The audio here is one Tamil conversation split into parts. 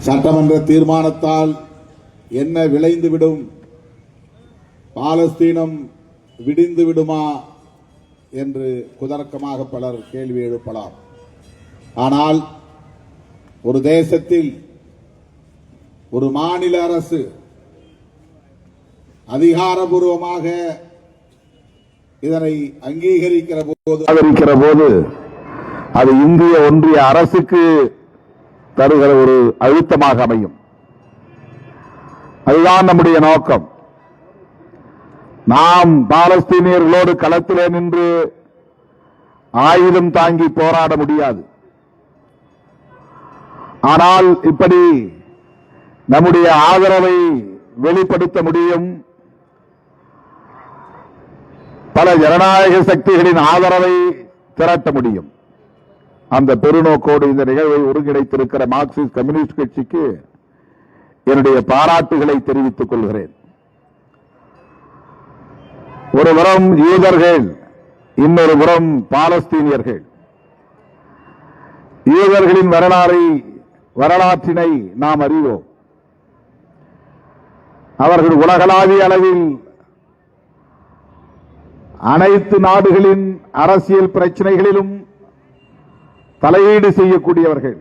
சட்டமன்ற தீர்மானத்தால் என்ன விளைந்துவிடும்? பாலஸ்தீனம் விடிந்து விடுமா என்று குதர்க்கமாக பலர் கேள்வி எழுப்பலாம். ஆனால் ஒரு தேசத்தில் ஒரு மாநில அரசு அதிகாரபூர்வமாக இதனை அங்கீகரிக்கிற போது அது இந்திய ஒன்றிய அரசுக்கு தருகிற ஒரு அழுத்தமாக அமையும். அதுதான் நம்முடைய நோக்கம். நாம் பாலஸ்தீனியர்களோடு களத்திலே நின்று ஆயுதம் தாங்கி போராட முடியாது. ஆனால் இப்படி நம்முடைய ஆதரவை வெளிப்படுத்த முடியும். பல ஜனநாயக சக்திகளின் ஆதரவை திரட்ட முடியும். அந்த பெருநோக்கோடு இந்த நிகழ்வை ஒருங்கிணைத்திருக்கிற மார்க்சிஸ்ட் கம்யூனிஸ்ட் கட்சிக்கு என்னுடைய பாராட்டுகளை தெரிவித்துக் கொள்கிறேன். ஒரு புறம் யூதர்கள், இன்னொரு புறம் பாலஸ்தீனியர்கள். யூதர்களின் வரலாற்றினை நாம் அறிவோம். அவர்கள் உலகளாவிய அளவில் அனைத்து நாடுகளின் அரசியல் பிரச்சனைகளிலும் தலையீடு செய்யக்கூடியவர்கள்.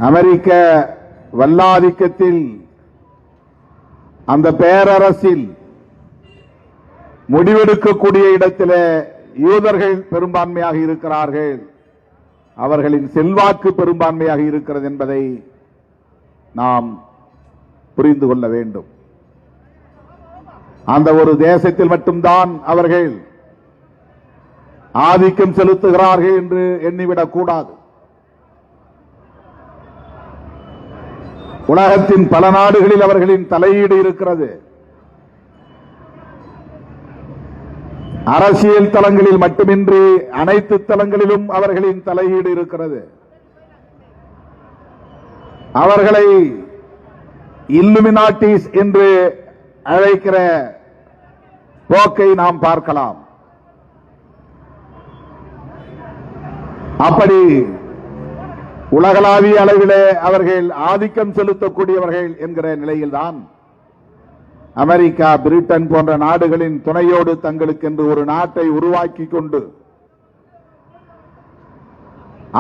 அமெரிக்க வல்லாதிக்கத்தில் அந்த பேரரசில் முடிவெடுக்கக்கூடிய இடத்தில் யூதர்கள் பெரும்பான்மையாக இருக்கிறார்கள். அவர்களின் செல்வாக்கு பெரும்பான்மையாக இருக்கிறது என்பதை நாம் புரிந்து கொள்ள வேண்டும். அந்த ஒரு தேசத்தில் மட்டும்தான் அவர்கள் ஆதிக்கம் செலுத்துகிறார்கள் என்று எண்ணிவிடக் கூடாது. உலகத்தின் பல நாடுகளில் அவர்களின் தலையீடு இருக்கிறது. அரசியல் தளங்களில் மட்டுமின்றி அனைத்து தளங்களிலும் அவர்களின் தலையீடு இருக்கிறது. அவர்களை இல்லுமினாட்டிஸ் என்று அழைக்கிற போக்கை நாம் பார்க்கலாம். அப்படி உலகளாவிய அளவிலே அவர்கள் ஆதிக்கம் செலுத்தக்கூடியவர்கள் என்கிற நிலையில்தான் அமெரிக்கா, பிரிட்டன் போன்ற நாடுகளின் துணையோடு தங்களுக்கென்று ஒரு நாட்டை உருவாக்கி கொண்டு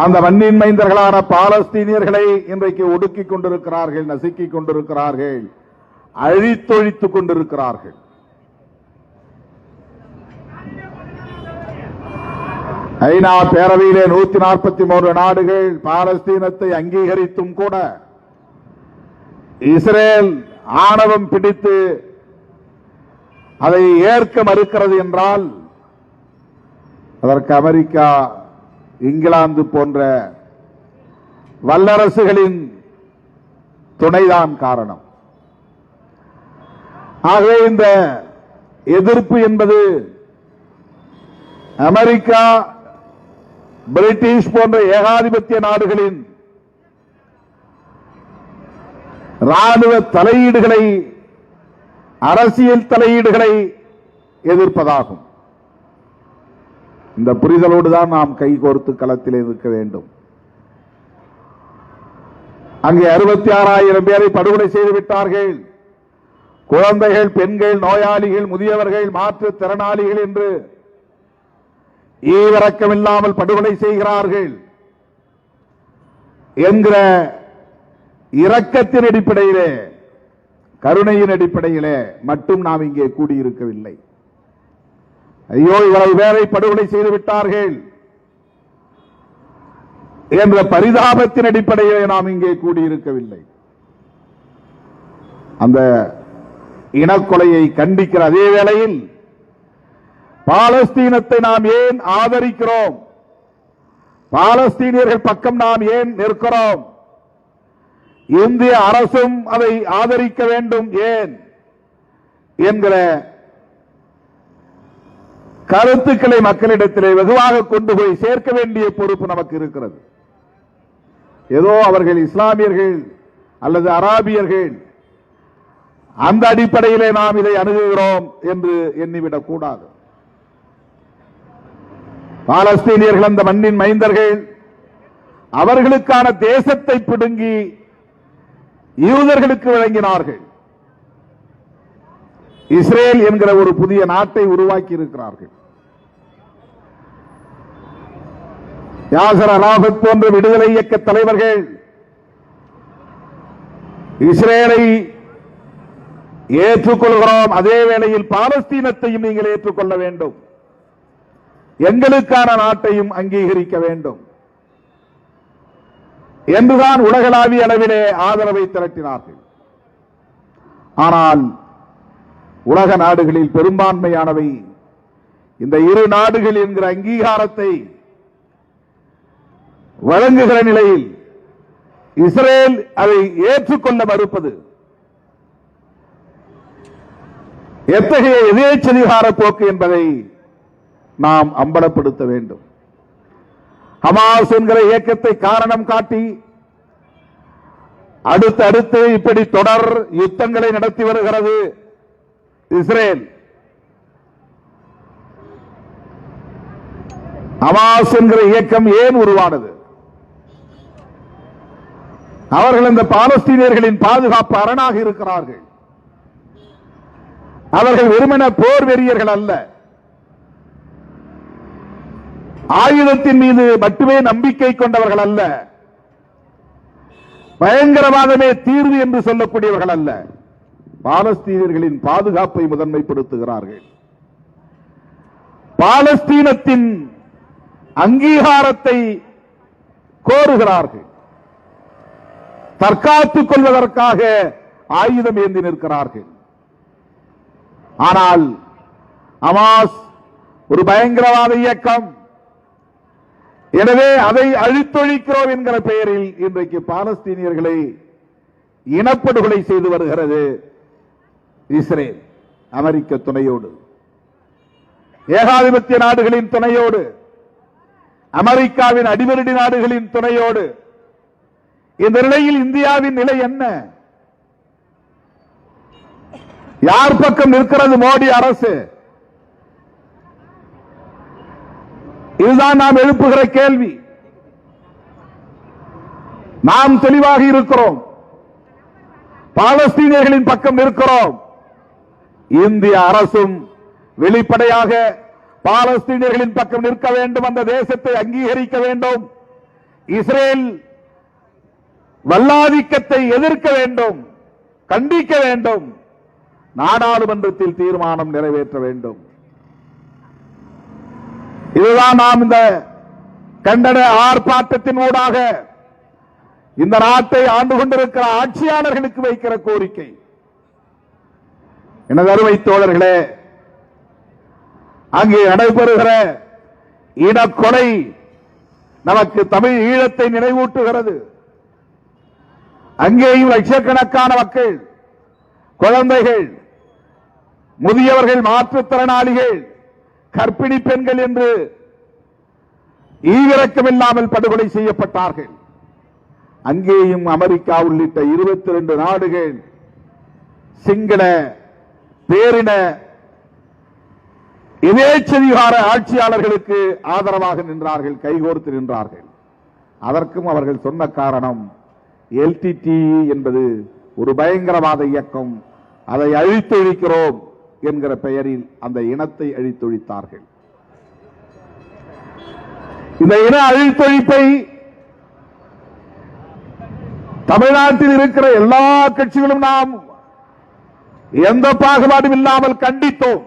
அந்த மண்ணின் மைந்தர்களான பாலஸ்தீனியர்களை இன்றைக்கு ஒடுக்கிக் கொண்டிருக்கிறார்கள், நசுக்கிக் கொண்டிருக்கிறார்கள், அழித்தொழித்துக் கொண்டிருக்கிறார்கள். ஐநா பேரவையிலே 143 நாடுகள் பாலஸ்தீனத்தை அங்கீகரித்தும் கூட இஸ்ரேல் ஆணவம் பிடித்து அதை ஏற்க மறுக்கிறது என்றால் அதற்கு அமெரிக்கா, இங்கிலாந்து போன்ற வல்லரசுகளின் துணைதான் காரணம். ஆகவே இந்த எதிர்ப்பு என்பது அமெரிக்கா, பிரிட்டிஷ் போன்ற ஏகாதிபத்திய நாடுகளின் ராணுவ தலையீடுகளை, அரசியல் தலையீடுகளை எதிர்ப்பதாகும். இந்த புரிதலோடு தான் நாம் கைகோர்த்து களத்தில் இருக்க வேண்டும். அங்கே 66,000 பேரை படுகொலை செய்துவிட்டார்கள். குழந்தைகள், பெண்கள், நோயாளிகள், முதியவர்கள், மாற்றுத்திறனாளிகள் என்று ஈவிரக்கமில்லாமல் படுகொலை செய்கிறார்கள் என்கிற இரக்கத்தின் அடிப்படையிலே, கருணையின் அடிப்படையிலே மட்டும் நாம் இங்கே கூடியிருக்கவில்லை. ஐயோ, இவ்வளவு பேரை படுகொலை செய்து விட்டார்கள் என்ற பரிதாபத்தின் அடிப்படையிலே நாம் இங்கே கூடியிருக்கவில்லை. அந்த இனக்கொலையை கண்டிக்கிற அதே வேளையில் பாலஸ்தீனத்தை நாம் ஏன் ஆதரிக்கிறோம், பாலஸ்தீனியர்கள் பக்கம் நாம் ஏன் நிற்கிறோம், இந்திய அரசும் அதை ஆதரிக்க வேண்டும் ஏன் என்கிற கருத்துக்களை மக்களிடத்திலே வெகுவாக கொண்டு போய் சேர்க்க வேண்டிய பொறுப்பு நமக்கு இருக்கிறது. ஏதோ அவர்கள் இஸ்லாமியர்கள் அல்லது அராபியர்கள், அந்த அடிப்படையிலே நாம் இதை அணுகுகிறோம் என்று எண்ணிவிடக் கூடாது. பாலஸ்தீனியர்கள் அந்த மண்ணின் மைந்தர்கள், அவர்களுக்கான தேசத்தை பிடுங்கி யூதர்களுக்கு வழங்கினார்கள். இஸ்ரேல் என்கிற ஒரு புதிய நாட்டை உருவாக்கி இருக்கிறார்கள். யாசர் அராபத் போன்ற விடுதலை இயக்க தலைவர்கள் இஸ்ரேலை ஏற்றுக்கொள்கிறோம், அதே வேளையில் பாலஸ்தீனத்தையும் நீங்கள் ஏற்றுக்கொள்ள வேண்டும், எங்களுக்கான நாட்டையும் அங்கீகரிக்க வேண்டும் என்றுதான் உலகளாவிய அளவிலே ஆதரவை திரட்டினார்கள். ஆனால் உலக நாடுகளில் பெரும்பான்மையானவை இந்த இரு நாடுகள் என்கிற அங்கீகாரத்தை வழங்குகிற நிலையில் இஸ்ரேல் அதை ஏற்றுக்கொள்ள மறுப்பது எத்தகைய எதேச்சதிகார போக்கு என்பதை நாம் அம்பலப்படுத்த வேண்டும். ஹமாஸ் என்கிற இயக்கத்தை காரணம் காட்டி அடுத்தடுத்து இப்படி தொடர் யுத்தங்களை நடத்தி வருகிறது இஸ்ரேல். ஹமாஸ் என்கிற இயக்கம் ஏன் உருவானது? அவர்கள் இந்த பாலஸ்தீனியர்களின் பாதுகாப்பு அரணாக இருக்கிறார்கள். அவர்கள் வெறுமன போர் வெறியர்கள் அல்ல, ஆயுதத்தின் மீது மட்டுமே நம்பிக்கை கொண்டவர்கள் அல்ல, பயங்கரவாதமே தீர்வு என்று சொல்லக்கூடியவர்கள் அல்ல. பாலஸ்தீனியர்களின் பாதுகாப்பை முதன்மைப்படுத்துகிறார்கள். பாலஸ்தீனத்தின் அங்கீகாரத்தை கோருகிறார்கள். தற்காத்துக் கொள்வதற்காக ஆயுதம் ஏந்தி நிற்கிறார்கள். ஆனால் ஹமாஸ் ஒரு பயங்கரவாத இயக்கம், எனவே அதை அழித்தொழிக்கிறோம் என்கிற பெயரில் இன்றைக்கு பாலஸ்தீனியர்களை இனப்படுகொலை செய்து வருகிறது இஸ்ரேல். அமெரிக்க துணையோடு, ஏகாதிபத்திய நாடுகளின் துணையோடு, அமெரிக்காவின் அடிவருடி நாடுகளின் துணையோடு. இந்த நிலையில் இந்தியாவின் நிலை என்ன? யார் பக்கம் நிற்கிறது மோடி அரசு? இதுதான் நாம் எழுப்புகிற கேள்வி. நாம் தெளிவாக இருக்கிறோம், பாலஸ்தீனியர்களின் பக்கம் நிற்கிறோம். இந்திய அரசும் வெளிப்படையாக பாலஸ்தீனியர்களின் பக்கம் நிற்க வேண்டும், அந்த தேசத்தை அங்கீகரிக்க வேண்டும், இஸ்ரேல் வல்லாதிக்கத்தை எதிர்க்க வேண்டும், கண்டிக்க வேண்டும், நாடாளுமன்றத்தில் தீர்மானம் நிறைவேற்ற வேண்டும். இதுதான் நாம் இந்த கண்டன ஆர்ப்பாட்டத்தின் ஊடாக இந்த நாட்டை ஆண்டு கொண்டிருக்கிற ஆட்சியாளர்களுக்கு வைக்கிற கோரிக்கை. எனது அருமை தோழர்களே, அங்கே நடைபெறுகிற இனக்கொலை நமக்கு தமிழ் ஈழத்தை நினைவூட்டுகிறது. அங்கேயும் லட்சக்கணக்கான மக்கள், குழந்தைகள், முதியவர்கள், மாற்றுத்திறனாளிகள், கர்ப்பிணி பெண்கள் என்று ஈவிரக்கமில்லாமல் படுகொலை செய்யப்பட்டார்கள். அங்கேயும் அமெரிக்கா உள்ளிட்ட 22 நாடுகள் சிங்கள பேரின எதேச்சதிகார ஆட்சியாளர்களுக்கு ஆதரவாக நின்றார்கள், கைகோர்த்து நின்றார்கள். அதற்கும் அவர்கள் சொன்ன காரணம், எல்டிடி என்பது ஒரு பயங்கரவாத இயக்கம், அதை அழித்தொழிக்கிறோம் என்கிற பெயரில் அந்த இனத்தை அழித்தொழித்தார்கள். இந்த இன அழித்தொழிப்பை தமிழ்நாட்டில் இருக்கிற எல்லா கட்சிகளும் நாம் எந்த பாகுபாடும் இல்லாமல் கண்டித்தோம்.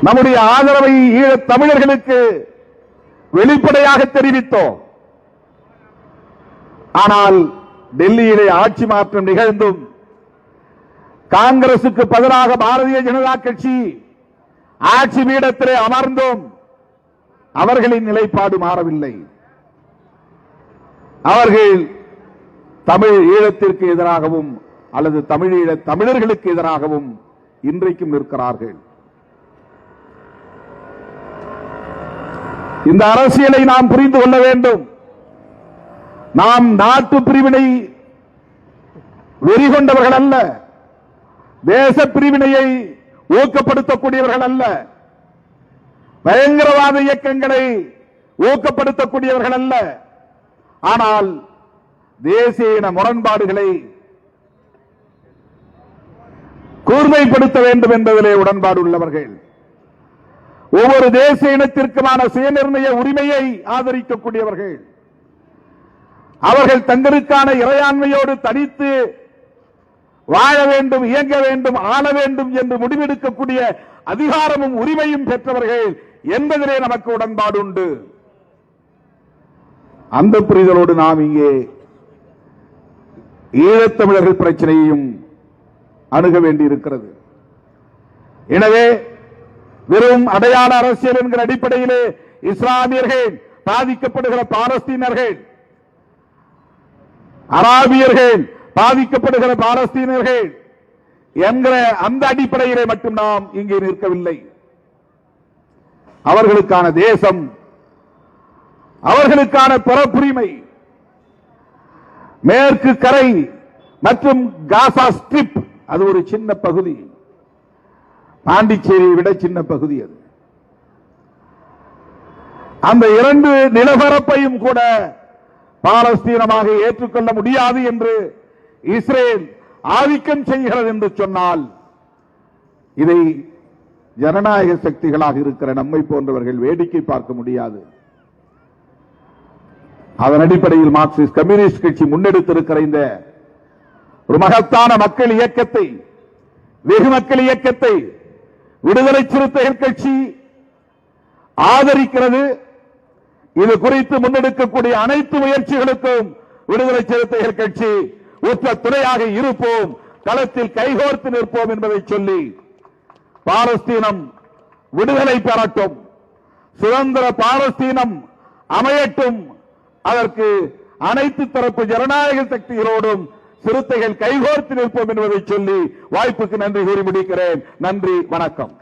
நம்முடைய ஆதரவை ஈழத் தமிழர்களுக்கு வெளிப்படையாக தெரிவித்தோம். ஆனால் டெல்லியிலே ஆட்சி மாற்றம் நிகழ்ந்தும் காங்கிரசுக்கு பதிலாக பாரதிய ஜனதா கட்சி ஆட்சி பீடத்திலே அமர்ந்தும் அவர்களின் நிலைப்பாடு மாறவில்லை. அவர்கள் தமிழ் ஈழத்திற்கு எதிராகவும் அல்லது தமிழீழ தமிழர்களுக்கு எதிராகவும் இன்றைக்கும் நிற்கிறார்கள். இந்த அரசியலை நாம் புரிந்து கொள்ள வேண்டும். நாம் நாட்டு பிரிவினை வெறிகொண்டவர்கள் அல்ல, தேச பிரிவினையை ஊக்கப்படுத்தக்கூடியவர்கள் அல்ல. பயங்கரவாத இயக்கங்களை ஊக்கப்படுத்தக்கூடியவர்கள் அல்ல. ஆனால் தேசிய இன முரண்பாடுகளை கூர்மைப்படுத்த வேண்டும் என்பதிலே உடன்பாடு உள்ளவர்கள். ஒவ்வொரு தேசிய இனத்திற்குமான சுயநிர்ணய உரிமையை ஆதரிக்கக்கூடியவர்கள். அவர்கள் தங்களுக்கான இறையாண்மையோடு தனித்து வாழ வேண்டும், இயங்க வேண்டும், ஆள வேண்டும் என்று முடிவெடுக்கக்கூடிய அதிகாரமும் உரிமையும் பெற்றவர்கள் என்பதிலே நமக்கு உடன்பாடு உண்டு. அந்த புரிதலோடு நாம் இங்கே ஈழத்தமிழர்கள் பிரச்சனையையும் அணுக வேண்டியிருக்கிறது. எனவே வெறும் அடையாள அரசியல் என்கிற அடிப்படையிலே இஸ்லாமியர்கள் பாதிக்கப்படுகிற பாலஸ்தீனர்கள், அராபியர்கள் பாதிக்கப்படுகிற பாலஸ்தீனர்கள் என்கிற அந்த அடிப்படையிலே மட்டும் நாம் இங்கே நிற்கவில்லை. அவர்களுக்கான தேசம், அவர்களுக்கான பிறப்புரிமை, மேற்கு கரை மற்றும் காசா ஸ்ட்ரிப் அது ஒரு சின்ன பகுதி, பாண்டிச்சேரியை விட சின்ன பகுதி அது. அந்த இரண்டு நிலப்பரப்பையும் கூட பாலஸ்தீனமாக ஏற்றுக்கொள்ள முடியாது என்று இஸ்ரேல் ஆதிக்கம் செய்கிறது என்று சொன்னால் இதை ஜனநாயக சக்திகளாக இருக்கிற நம்மை போன்றவர்கள் வேடிக்கை பார்க்க முடியாது. அதன் அடிப்படையில் மார்க்சிஸ்ட் கம்யூனிஸ்ட் கட்சி முன்னெடுத்திருக்கிற இந்த ஒரு மகத்தான மக்கள் இயக்கத்தை, வெகு மக்கள் இயக்கத்தை விடுதலை சிறுத்தைகள் கட்சி ஆதரிக்கிறது. இது குறித்து முன்னெடுக்கக்கூடிய அனைத்து முயற்சிகளுக்கும் விடுதலை சிறுத்தைகள் கட்சி உற்ற துணையாக இருப்போம், களத்தில் கைகோர்த்து நிற்போம் என்பதை சொல்லி பாலஸ்தீனம் விடுதலை பெறட்டும், சுதந்திர பாலஸ்தீனம் அமையட்டும், அதற்கு அனைத்து தரப்பு ஜனநாயக சக்திகளோடும் சிறுத்தைகள் கைகோர்த்து நிற்போம் என்பதை சொல்லி வாய்ப்புக்கு நன்றி கூறி முடிக்கிறேன். நன்றி, வணக்கம்.